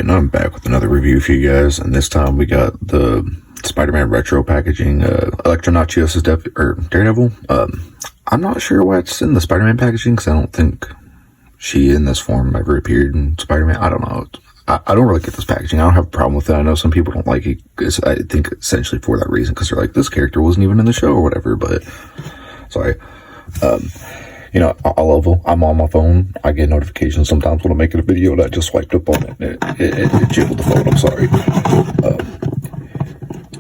and I'm back with another review for you guys, and this time we got the Spider-Man retro packaging, Elektra Natchios' Daredevil. I'm not sure why it's in the Spider-Man packaging, because I don't think she in this form ever appeared in Spider-Man. I don't know. I don't really get this packaging. I don't have a problem with it. I know some people don't like it, I think essentially for that reason, because they're like, this character wasn't even in the show or whatever, but sorry. You know, I'm on my phone. I get notifications sometimes when I'm making a video and I just swiped up on it. It jiggled the phone. I'm sorry.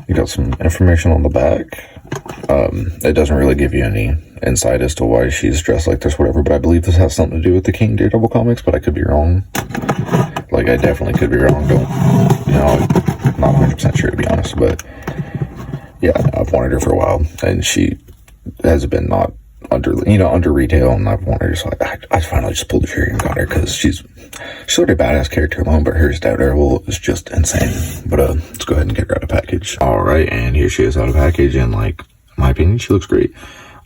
You got some information on the back. It doesn't really give you any insight as to why she's dressed like this, whatever, but I believe this has something to do with the King Daredevil comics, but I could be wrong. Like, I definitely could be wrong. I'm not 100% sure, to be honest, but yeah, I've wanted her for a while, and she has been not under retail, and I've wanted her, so I finally just pulled the trigger and got her, because she's sort of a badass character alone, but her Daredevil is just insane. But let's go ahead and get her out of package. Alright, and here she is out of package, and like, in my opinion, she looks great.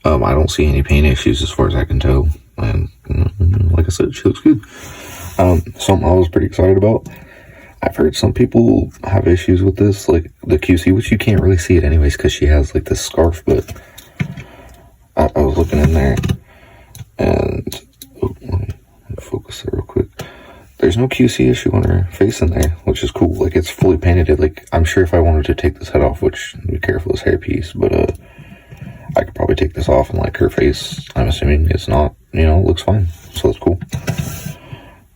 I don't see any paint issues as far as I can tell, and like I said, she looks good. Something I was pretty excited about, I've heard some people have issues with this, like the QC, which you can't really see it anyways because she has like this scarf, but I was looking in there, and let me focus there real quick. There's no QC issue on her face in there, which is cool. Like, it's fully painted. Like, I'm sure if I wanted to take this head off, which, be careful, this hairpiece, but I could probably take this off, and like her face, I'm assuming it's not, looks fine. So that's cool.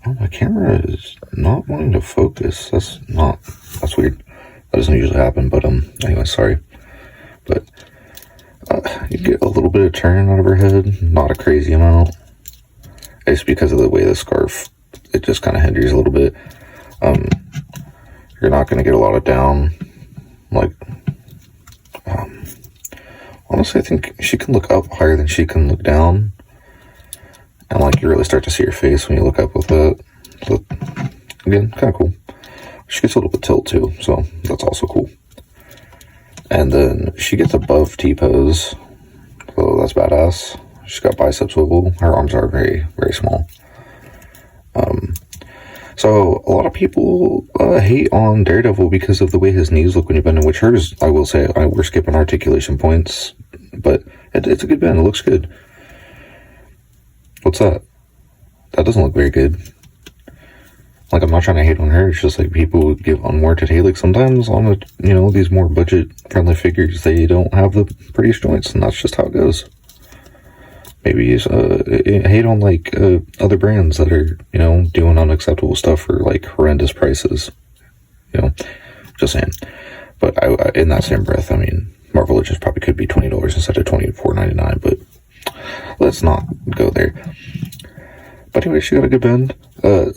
Oh, my camera is not wanting to focus. That's weird. That doesn't usually happen, but anyway, sorry. But you get a little bit of turn out of her head, not a crazy amount. It's because of the way the scarf, it just kind of hinders a little bit. You're not going to get a lot of down. Like, honestly, I think she can look up higher than she can look down. And like, you really start to see her face when you look up with it. So, again, kind of cool. She gets a little bit tilt too, so that's also cool. And then she gets above T-pose, so that's badass. She's got bicep swivel. Her arms are very, very small. So a lot of people hate on Daredevil because of the way his knees look when you bend, which hers, I will say, we're skipping articulation points, but it's a good bend. It looks good. What's that? That doesn't look very good. Like, I'm not trying to hate on her. It's just like people give unwarranted hate. Like, sometimes on these more budget-friendly figures, they don't have the prettiest joints, and that's just how it goes. Maybe hate on like other brands that are doing unacceptable stuff for like horrendous prices. Just saying. But I in that same breath, I mean, Marvel Legends probably could be $20 instead of $24.99. But let's not go there. But anyway, she got a good bend.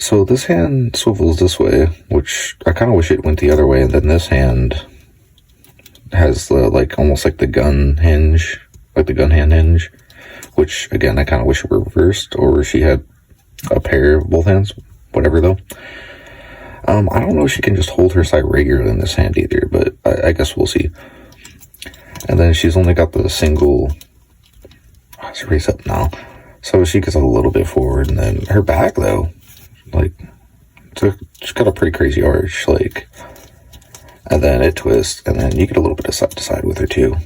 So this hand swivels this way, which I kind of wish it went the other way. And then this hand has like almost like the gun hinge, like the gun hand hinge. Which, again, I kind of wish it were reversed, or she had a pair of both hands, whatever, though. I don't know if she can just hold her side regularly in this hand either, but I guess we'll see. And then she's only got the single... Let's raise up now. So she gets a little bit forward, and then her back, though, like, she's got a pretty crazy arch, like, and then it twists, and then you get a little bit of side to side with her, too.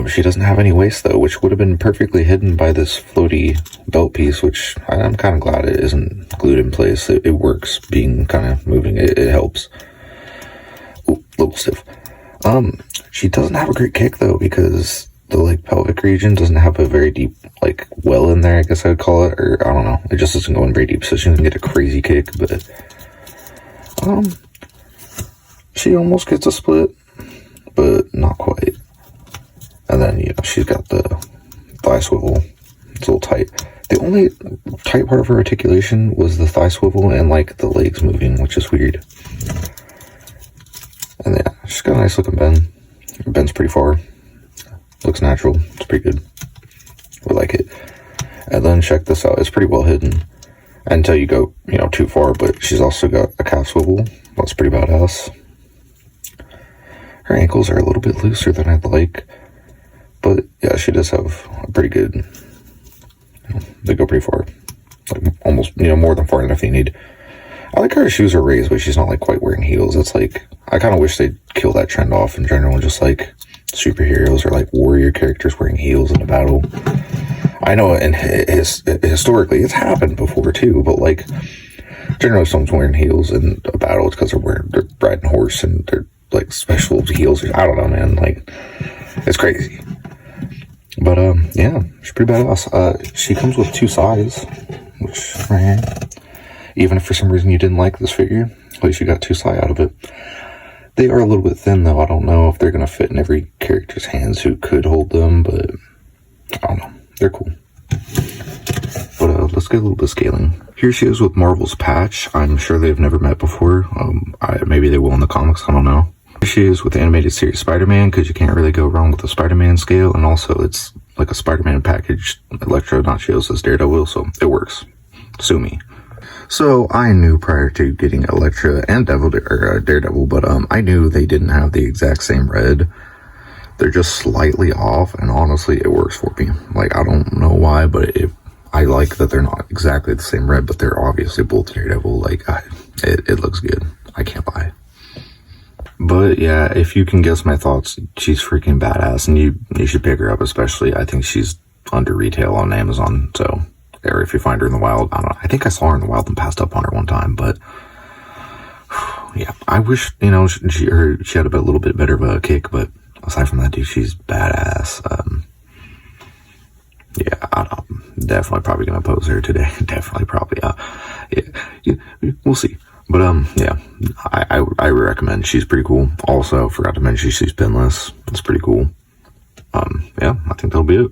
She doesn't have any waist, though, which would have been perfectly hidden by this floaty belt piece, which I'm kind of glad it isn't glued in place. It works being kind of moving. It helps. Ooh, a little stiff. She doesn't have a great kick, though, because the, like, pelvic region doesn't have a very deep, like, well in there, I guess I would call it, or I don't know. It just doesn't go in very deep, so she doesn't get a crazy kick, but, she almost gets a split, but not quite. And then, she's got the thigh swivel. It's a little tight. The only tight part of her articulation was the thigh swivel and, like, the legs moving, which is weird. And yeah, she's got a nice looking bend. It bends pretty far. Looks natural. It's pretty good. We like it. And then check this out. It's pretty well hidden until you go, too far, but she's also got a calf swivel. That's pretty badass. Her ankles are a little bit looser than I'd like. But yeah, she does have a pretty good, they go pretty far, like almost, more than far enough you need. I like how her shoes are raised, but she's not like quite wearing heels. It's like, I kind of wish they'd kill that trend off in general, just like superheroes or like warrior characters wearing heels in a battle. I know, and historically it's happened before too, but like generally someone's wearing heels in a battle, it's because they're riding horse and they're like special heels. I don't know, man. Like, it's crazy. But yeah, she's pretty badass. She comes with 2 sides, which right here. Even if for some reason you didn't like this figure, at least you got 2 sai out of it. They are a little bit thin though. I don't know if they're gonna fit in every character's hands who could hold them, but I don't know. They're cool. But let's get a little bit of scaling. Here she is with Marvel's Patch. I'm sure they've never met before. Maybe they will in the comics. I don't know. Here she is with the animated series Spider-Man, because you can't really go wrong with the Spider-Man scale, and also it's like a Spider-Man package. Elektra, Natchios as Daredevil, so it works. Sue me. So I knew prior to getting Elektra and Daredevil, but I knew they didn't have the exact same red. They're just slightly off, and honestly, it works for me. Like, I don't know why, but I like that they're not exactly the same red, but they're obviously both Daredevil. Like, it looks good. I can't lie. But yeah, if you can guess my thoughts, she's freaking badass, and you should pick her up. Especially, I think she's under retail on Amazon. So, or if you find her in the wild, I don't know. I think I saw her in the wild and passed up on her one time. But yeah, I wish she had a little bit better of a kick. But aside from that, dude, she's badass. Yeah, I'm definitely probably gonna pose her today. Definitely, probably. Yeah, we'll see. But yeah, I recommend. She's pretty cool. Also, forgot to mention she's pinless. It's pretty cool. Yeah, I think that'll be it.